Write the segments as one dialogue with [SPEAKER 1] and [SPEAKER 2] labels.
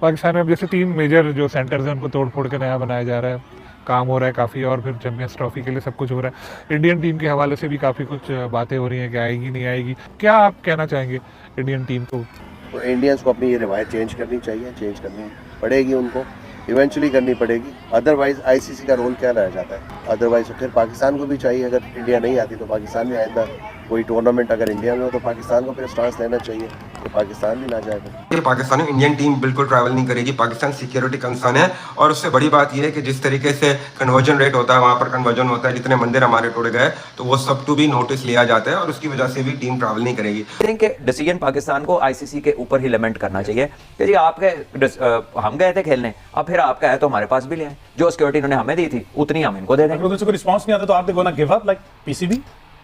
[SPEAKER 1] पाकिस्तान में अब जैसे 3 मेजर जो सेंटर्स हैं उनको तोड़ फोड़ के नया बनाया जा रहा है, काम हो रहा है काफ़ी, और फिर चैंपियंस ट्रॉफी के लिए सब कुछ हो रहा है। इंडियन टीम के हवाले से भी काफ़ी कुछ बातें हो रही हैं कि आएगी नहीं आएगी, क्या आप कहना चाहेंगे इंडियन टीम को?
[SPEAKER 2] तो इंडियंस को अपनी ये रिवायत चेंज करनी चाहिए, चेंज करनी पड़ेगी उनको, इवेंचुअली करनी पड़ेगी। अदरवाइज आईसीसी का रोल क्या रह जाता है? अदरवाइज फिर पाकिस्तान को भी चाहिए, अगर इंडिया नहीं आती तो पाकिस्तान में आइंदा कोई टूर्नामेंट अगर इंडिया में हो तो पाकिस्तान को फिर स्टांस लेना चाहिए कि पाकिस्तान भी ना जाए।
[SPEAKER 3] ये पाकिस्तान में इंडियन टीम बिल्कुल ट्रैवल नहीं करेगी। पाकिस्तान सिक्योरिटी कंसर्न है, और उससे बड़ी बात यह है कि जिस तरीके से कन्वर्जन रेट होता है, वहाँ पर कन्वर्जन होता है, जितने मंदिर हमारे टूट गए, तो वो सब टू भी नोटिस लिया जाता है, और उसकी वजह से भी टीम ट्रैवल नहीं करेगी।
[SPEAKER 4] डिसीजन पाकिस्तान को आईसीसी के ऊपर ही लिमिट करना चाहिए कि जी आपके हम गए थे खेलने, अब फिर आपका है तो हमारे पास भी ले आए। जो सिक्योरिटी इन्होंने हमें दी थी उतनी हम इनको दे देंगे।
[SPEAKER 5] अगर कोई रिस्पांस नहीं आता तो are they gonna give up like PCB?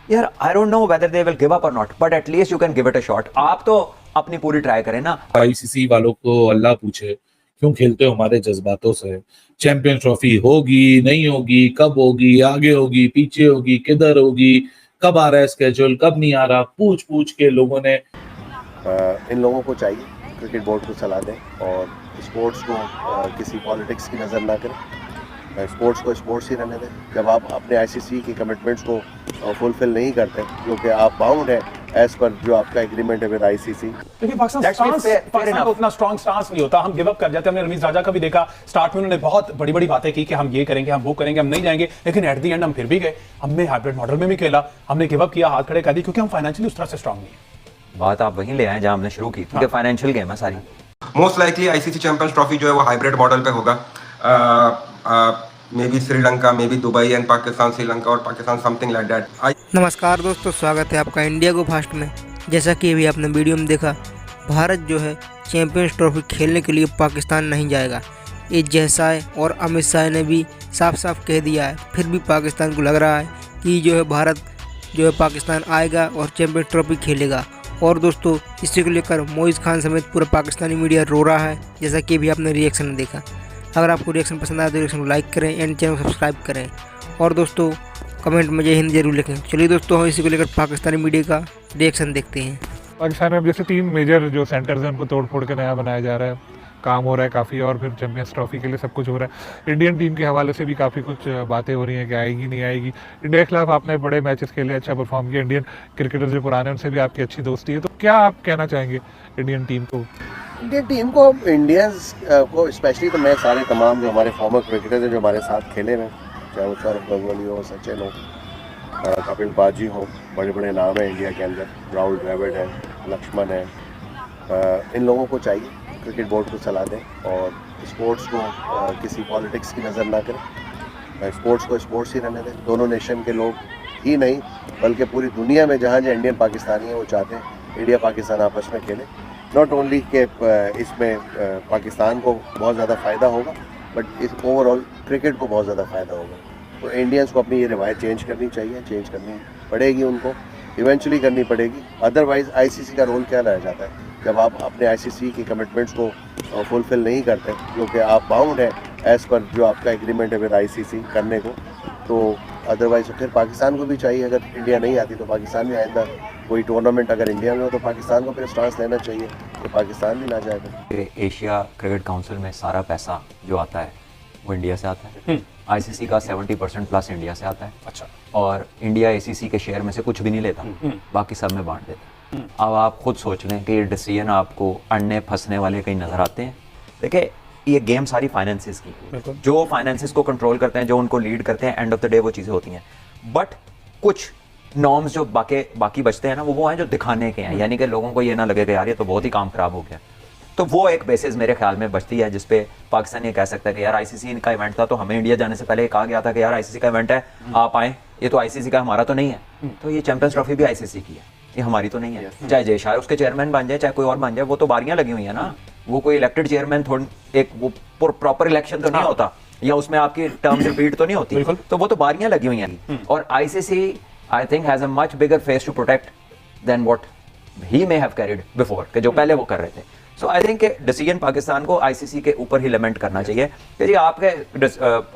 [SPEAKER 4] यार I don't know whether they will give up और not, but at least you can give it a shot. आप तो अपनी पूरी ट्राई करें ना।
[SPEAKER 6] आईसीसी वालों को अल्लाह पूछे, क्यों खेलते हो हमारे जज्बातों से? चैंपियंस ट्रॉफी होगी नहीं होगी, कब होगी, आगे होगी पीछे होगी, किधर होगी, कब आ रहा है स्केड्यूल, कब नहीं आ रहा, पूछ पूछ के लोगों ने
[SPEAKER 2] इन लोगों को चाहिए क्रिकेट बोर्ड को सलाह दें और स्पोर्ट्स को किसी पॉलिटिक्स की नज़र ना करें, स्पोर्ट्स को स्पोर्ट्स ही रहने दें। जब आप अपने आईसीसी की कमिटमेंट्स को फुलफिल नहीं करते, क्योंकि आप बाउंड हैं एज पर जो आपका एग्रीमेंट है विद आईसीसी।
[SPEAKER 5] लेकिन पाकिस्तान को उतना स्ट्रॉन्ग स्टांस नहीं होता, हम गिव अप कर जाते हैं। हमने रमीज राजा का भी देखा, स्टार्ट में उन्होंने बहुत बड़ी बड़ी बातें की कि हम ये करेंगे, हम वो करेंगे, हम नहीं जाएंगे, लेकिन एट द एंड हम फिर भी गए। हमने हाइब्रिड मॉडल में भी खेला, हमने गिव अप किया, हाथ खड़े कर दिए, क्योंकि हम फाइनेंशियली उस तरह से स्ट्रॉन्ग नहीं है।
[SPEAKER 4] बात आप वहीं ले आए जहां हमने शुरू की, क्योंकि फाइनेंशियल गेम है सारी।
[SPEAKER 3] Most likely ICC champions trophy जो है वो हाइब्रिड मॉडल पे होगा। May be Sri Lanka, may be Dubai and Pakistan, Sri Lanka और पाकिस्तान, समथिंग लाइक दैट।
[SPEAKER 7] नमस्कार दोस्तों, स्वागत है आपका इंडिया गो फास्ट में। जैसा कि अभी आपने वीडियो में देखा, भारत जो है चैंपियंस ट्रॉफी खेलने के लिए पाकिस्तान नहीं जाएगा। ये जयशाह और अमित शाह ने भी साफ साफ कह दिया है, फिर भी पाकिस्तान को लग रहा है कि जो है भारत जो है पाकिस्तान आएगा और चैंपियंस ट्रॉफी खेलेगा। और दोस्तों, इसी को लेकर मोइज़ खान समेत पूरा पाकिस्तानी मीडिया रो रहा है, जैसा कि अभी आपने रिएक्शन देखा। अगर आपको रिएक्शन पसंद आए तो रिएक्शन को लाइक करें एंड चैनल को सब्सक्राइब करें, और दोस्तों कमेंट में जय हिंद जरूर लिखें। चलिए दोस्तों, हम इसी को लेकर पाकिस्तानी मीडिया का रिएक्शन देखते हैं।
[SPEAKER 1] पाकिस्तान में अब जैसे 3 मेजर जो सेंटर्स हैं उनको तोड़ फोड़ के नया बनाया जा रहा है, काम हो रहा है काफ़ी, और फिर चैंपियंस ट्रॉफी के लिए सब कुछ हो रहा है। इंडियन टीम के हवाले से भी काफ़ी कुछ बातें हो रही हैं कि आएगी नहीं आएगी। इंडिया के खिलाफ आपने बड़े मैचेस खेले, अच्छा परफॉर्म किया, इंडियन क्रिकेटर जो पुराने उनसे भी आपकी अच्छी दोस्ती है, तो क्या आप कहना चाहेंगे इंडियन टीम को?
[SPEAKER 2] इंडियन टीम को, इंडियंस को स्पेशली, तो मैं सारे तमाम जो हमारे फॉर्मर क्रिकेटर्स हैं जो हमारे साथ खेले हैं, चाहे वो सौरभ गंगोली हो, सचिन हो, कपिल पाजी हो, बड़े बड़े नाम हैं इंडिया के अंदर, राहुल द्रविड़ है, लक्ष्मण है, इन लोगों को चाहिए क्रिकेट बोर्ड को सलाह दें और स्पोर्ट्स को किसी पॉलिटिक्स की नज़र ना करें, स्पोर्ट्स को स्पोर्ट्स ही रहने दें। दोनों नेशन के लोग ही नहीं बल्कि पूरी दुनिया में जहाँ जहाँ इंडियन पाकिस्तानी हैं वो चाहते हैं इंडिया पाकिस्तान आपस में खेले। नॉट ओनली के इसमें पाकिस्तान को बहुत ज़्यादा फ़ायदा होगा, बट इस ओवरऑल क्रिकेट को बहुत ज़्यादा फ़ायदा होगा। तो इंडियंस को अपनी ये रिवायत चेंज करनी चाहिए, चेंज करनी पड़ेगी उनको, इवेंचुअली करनी पड़ेगी। अदरवाइज आईसीसी का रोल क्या रह जाता है? जब आप अपने आईसीसी की कमिटमेंट्स को फुलफिल नहीं करते, क्योंकि आप बाउंड हैं एज पर जो आपका एग्रीमेंट है विद आईसीसी करने को, तो अदरवाइज फिर पाकिस्तान को भी चाहिए, अगर इंडिया नहीं आती तो पाकिस्तान भी आइंदा कोई टूर्नामेंट अगर इंडिया में हो तो पाकिस्तान को फिर स्टांस लेना चाहिए कि पाकिस्तान भी ना जाएगा।
[SPEAKER 4] एशिया क्रिकेट काउंसिल में सारा पैसा जो आता है वो इंडिया से आता है। आईसीसी का 70% प्लस इंडिया से आता है।
[SPEAKER 5] अच्छा।
[SPEAKER 4] और इंडिया एसीसी के शेयर में से कुछ भी नहीं लेता, बाकी सब में बांट देता है। अब आप खुद सोच लें कि ये डिसीजन आपको अड़ने फंसने वाले कहीं नजर आते हैं। देखिए, ये गेम सारी फाइनेंसिस की, जो फाइनेंसिस को कंट्रोल करते हैं, जो उनको लीड करते हैं, एंड ऑफ द डे वो चीज़ें होती हैं। बट कुछ नॉर्म्स जो बाकी बचते हैं ना, वो हैं जो दिखाने के हैं, यानी कि लोगों को ये ना लगे कि यार ये तो बहुत ही काम खराब हो गया। तो वो एक बेसिस मेरे ख्याल में बचती है जिसपे पाकिस्तान ये कह सकता है कि यार आईसीसी का इवेंट था, तो हमें इंडिया जाने से पहले कहा गया था कि यार आईसीसी का इवेंट है, आप आए, ये तो आईसीसी का, हमारा तो नहीं है। तो ये चैंपियंस ट्रॉफी भी आईसीसी की है, ये हमारी तो नहीं है। चाहे जयशाह उसके चेयरमैन बन जाए, चाहे कोई और बन जाए, वो तो बारियां लगी हुई है ना। वो कोई इलेक्टेड चेयरमैन थोड़ी, एक वो प्रॉपर इलेक्शन तो नहीं होता, या उसमें आपकी टर्म रिपीट तो नहीं होती, तो वो तो बारियां लगी हुई हैं। और ICC I think has a much bigger face to protect than what he may have carried before, के जो पहले वो कर रहे थे। So I think decision Pakistan को आईसीसी के ऊपर ही लिमिट करना चाहिए कि जी आपके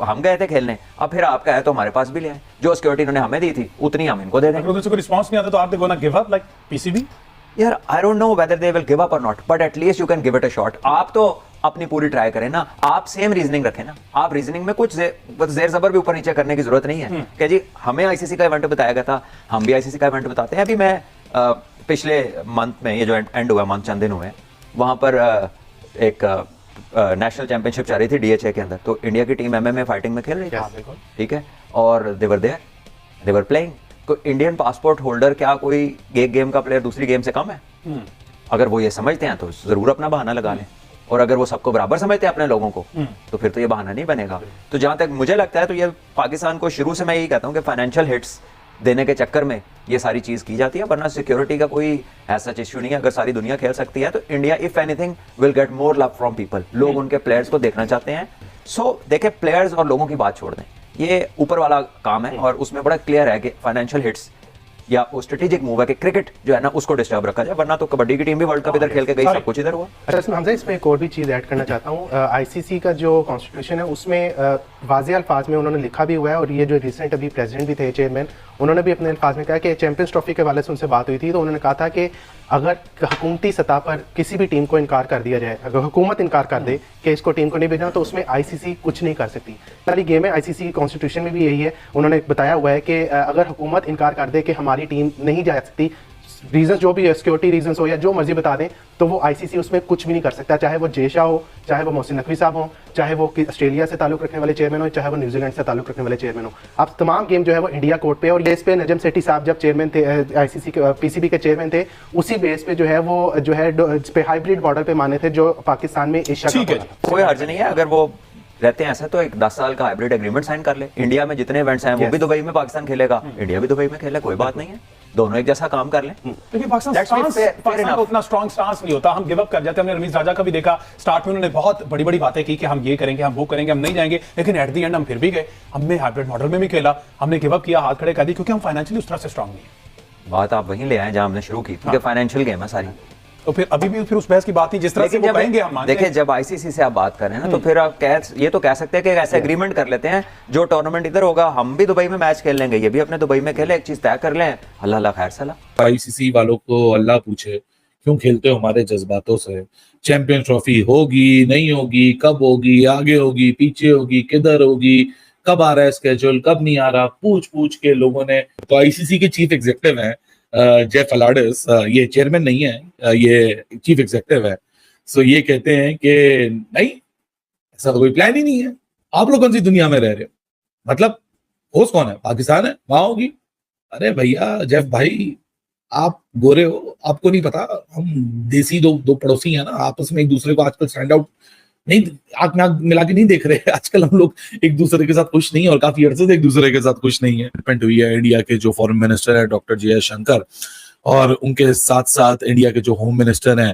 [SPEAKER 4] हम गए थे खेलने, अब फिर आपका है तो हमारे पास भी ले आए। जो सिक्योरिटी इन्होंने हमें दी थी उतनी हम इनको दे देंगे।
[SPEAKER 5] अगर कोई रिस्पांस नहीं आता तो are they gonna give up like PCB?
[SPEAKER 4] यार I don't know whether they will give up और not, but at least you can give it a shot. आप तो अपनी पूरी ट्राई करें ना, आप सेम रीजनिंग रखें ना, आप रीजनिंग में कुछ जेर जबर भी ऊपर नीचे करने की जरूरत नहीं है कि जी हमें आईसीसी का इवेंट बताया गया था, हम भी आईसीसी का इवेंट बताते हैं। अभी मैं पिछले मंथ में, ये जो एंड हुआ मंथ चंद दिन हुए, वहां पर एक नेशनल चैंपियनशिप चल रही थी डीएचए के अंदर, तो इंडिया की टीम एमएमए फाइटिंग में खेल रही थी, ठीक है, और देवर देयर, देवर प्लेइंग। तो इंडियन पासपोर्ट होल्डर क्या कोई एक गेम का प्लेयर दूसरी गेम से कम है? अगर वो ये समझते हैं तो जरूर अपना बहाना लगा लें, और अगर वो सबको बराबर समझते हैं अपने लोगों को, तो फिर तो ये बहाना नहीं बनेगा। तो जहां तक मुझे लगता है, तो ये पाकिस्तान को शुरू से मैं यही कहता हूं कि फाइनेंशियल हिट्स देने के चक्कर में ये सारी चीज की जाती है, वरना सिक्योरिटी का कोई ऐसा इश्यू नहीं है। अगर सारी दुनिया खेल सकती है तो India if anything will get more love from people. लोग उनके प्लेयर्स को देखना चाहते हैं। सो देखें, प्लेयर्स और लोगों की बात छोड़ दें, ये ऊपर वाला काम है, और उसमें बड़ा क्लियर है कि फाइनेंशियल हिट्स या वो स्ट्रेटेजिक मूव है कि क्रिकेट जो है ना उसको डिस्टर्ब रखा जाए, वरना तो कबड्डी की टीम भी वर्ल्ड कप इधर खेल के गई, सब कुछ इधर हुआ।
[SPEAKER 8] अच्छा इसमें हमजा, इसमें एक और भी चीज़ ऐड करना चाहता हूँ। आईसीसी का जो कॉन्स्टिट्यूशन है उसमें वाज़े अल्फाज में उन्होंने लिखा भी हुआ है, और ये जो रिसेंट अभी प्रेसिडेंट भी थे, चेयरमैन, उन्होंने भी अपने अल्फाज में कहा कि चैंपियंस ट्रॉफी के हवाले से उनसे बात हुई थी, तो उन्होंने कहा था कि अगर हुकूमती सतह पर किसी भी टीम को इनकार कर दिया जाए, अगर हुकूमत इनकार कर दे कि इसको टीम को नहीं भेजना, तो उसमें आईसीसी कुछ नहीं कर सकती। सारी गेम है, आईसीसी कॉन्स्टिट्यूशन में भी यही है। उन्होंने बताया हुआ है कि अगर हुकूमत इनकार कर दे कि हमारी टीम नहीं जा सकती, रीजन जो भी है, सिक्योरिटी रीजन हो या जो मर्जी बता दें, तो वो आईसीसी उसमें कुछ भी नहीं कर सकता, चाहे वो जेशा हो, चाहे वो मोहसिन नकवी साहब हो, चाहे वो ऑस्ट्रेलिया से ताल्लुक रखने वाले चेयरमैन हो, चाहे वो न्यूजीलैंड से ताल्लुक रखने वाले चेयरमैन हो। अब तमाम गेम जो है वो इंडिया कोर्ट पे, और ये इस पे नजम सेठी साहब जब चेयरमैन थे, आईसीसी के पीसीबी के चेयरमैन थे, उसी बेस पे जो है वो जो है इस पे हाइब्रिड मॉडल पे माने थे, जो पाकिस्तान में एशिया
[SPEAKER 5] ठीक है,
[SPEAKER 4] कोई हर्ज नहीं है। अगर वो रहते हैं ऐसा, तो एक 10 साल का हाइब्रिड एग्रीमेंट साइन कर ले। इंडिया में जितने इवेंट्स हैं वो भी दुबई में पाकिस्तान खेलेगा, इंडिया भी दुबई में खेले, कोई बात नहीं है, दोनों एक जैसा काम कर लें।
[SPEAKER 5] लेकिन पाकिस्तान का उतना स्ट्रॉन्ग स्टांस नहीं होता, हम गिव अप कर जाते हैं। हमने रमीज राजा का भी देखा, स्टार्ट में उन्होंने बहुत बड़ी बड़ी बातें की कि हम ये करेंगे, हम वो करेंगे, हम नहीं जाएंगे, लेकिन एट द एंड हम फिर भी गए। हमने हाइब्रिड मॉडल में भी खेला, हमने गिव अप किया, हाथ खड़े कर दिए, क्योंकि हम फाइनेंशियली उस तरह से स्ट्रॉन्ग नहीं है।
[SPEAKER 4] बात आप वहीं ले आए जहां हमने शुरू की, क्योंकि फाइनेंशियल गेम है सारी।
[SPEAKER 5] तो फिर अभी भी फिर उस बहस की बात नहीं, जिस तरह से वो कहेंगे हम मानते हैं।
[SPEAKER 4] देखिए, जब आईसीसी से आप बात कर रहे हैं ना, तो फिर आप ये तो कह सकते हैं कि ऐसे एग्रीमेंट कर लेते हैं, जो टूर्नामेंट इधर होगा हम भी दुबई में मैच खेल लेंगे, ये भी अपने दुबई में खेले, एक चीज तय कर लें, अल्लाह अल्लाह खैर सलाह।
[SPEAKER 6] आईसीसी वालों को अल्लाह पूछे, क्यों खेलते हो हमारे जज्बातों से? चैंपियंस ट्रॉफी होगी नहीं होगी, कब होगी, आगे होगी पीछे होगी, किधर होगी, कब आ रहा है स्केड्यूल, कब नहीं आ रहा, पूछ पूछ के लोगों ने। तो आईसीसी के चीफ एग्जीक्यूटिव हैं जेफ अलाडिस, ये चेयरमैन नहीं है, ये चीफ एग्जीक्यूटिव है। सो ये कहते हैं कि नहीं, ऐसा तो कोई प्लान ही नहीं है, आप लोग कौन सी दुनिया में रह रहे हो? मतलब होस्ट कौन है? पाकिस्तान है, वहां होगी। अरे भैया जेफ भाई, आप गोरे हो, आपको नहीं पता, हम देसी दो पड़ोसी हैं ना, आपस में एक दूसरे को आजकल स्टैंड आउट नहीं, आंख नाक मिला के नहीं देख रहे। आजकल हम लोग एक दूसरे के साथ खुश नहीं है, और काफी अरसे से एक दूसरे के साथ खुश नहीं है। डिपेंड हुई है इंडिया के जो फॉरेन मिनिस्टर है डॉक्टर जयशंकर, और उनके साथ साथ इंडिया के जो होम मिनिस्टर हैं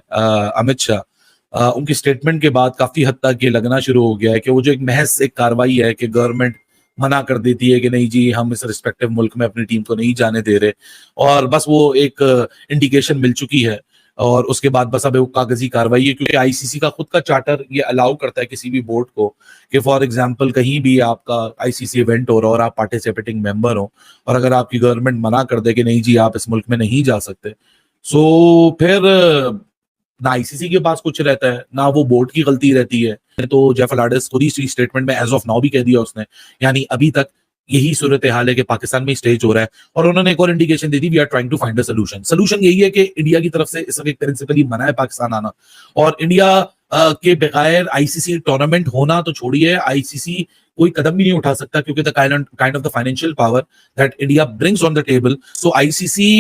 [SPEAKER 6] अमित शाह, उनकी स्टेटमेंट के बाद काफी हद तक ये लगना शुरू हो गया है कि वो जो एक महज एक कार्रवाई है कि गवर्नमेंट मना कर देती है कि नहीं जी हम इस रिस्पेक्टिव मुल्क में अपनी टीम को नहीं जाने दे रहे, और बस वो एक इंडिकेशन मिल चुकी है, और उसके बाद बस अब वो कागजी कार्रवाई है। क्योंकि आईसीसी का खुद का चार्टर ये अलाउ करता है किसी भी बोर्ड को कि फॉर एग्जांपल कहीं भी आपका आईसीसी इवेंट हो रहा हो और आप पार्टिसिपेटिंग मेंबर हो, और अगर आपकी गवर्नमेंट मना कर दे कि नहीं जी आप इस मुल्क में नहीं जा सकते, सो फिर ना आईसीसी के पास कुछ रहता है, ना वो बोर्ड की गलती रहती है। तो जेफ अलाडिस खुद ही स्टेटमेंट में एज ऑफ नाउ भी कह दिया उसने, यानी अभी तक यही सूरत हाल है कि पाकिस्तान में स्टेज हो रहा है। और उन्होंने एक और इंडिकेशन दे दी, we are trying to find a solution. Solution यही है कि इंडिया की तरफ से इस वक्त प्रिंसिपली मना है पाकिस्तान आना, और इंडिया के बगैर आईसीसी टूर्नामेंट होना तो छोड़िए, आईसीसी कोई कदम भी नहीं उठा सकता, क्योंकि the kind of the financial power that India brings on the table. So ICC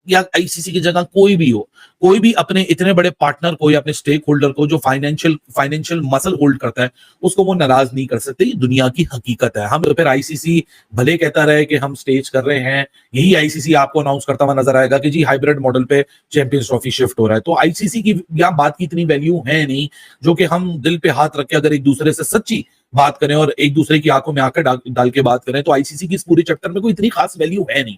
[SPEAKER 6] या आईसीसी की जगह कोई भी हो, कोई भी अपने इतने बड़े पार्टनर को या अपने स्टेक होल्डर को जो फाइनेंशियल मसल होल्ड करता है, उसको वो नाराज नहीं कर सकते। ये दुनिया की हकीकत है। हम तो फिर आईसीसी भले कहता रहे कि हम स्टेज कर रहे हैं, यही आईसीसी आपको अनाउंस करता हुआ नजर आएगा कि जी हाइब्रिड मॉडल पे चैंपियंस ट्रॉफी शिफ्ट हो रहा है। तो आईसीसी की यहाँ बात की इतनी वैल्यू है नहीं, जो कि हम दिल पे हाथ रख के अगर एक दूसरे से सच्ची बात करें और एक दूसरे की आंखों में आंखें डाल के बात करें, तो आईसीसी की इस पूरे चक्कर में कोई इतनी खास वैल्यू है नहीं।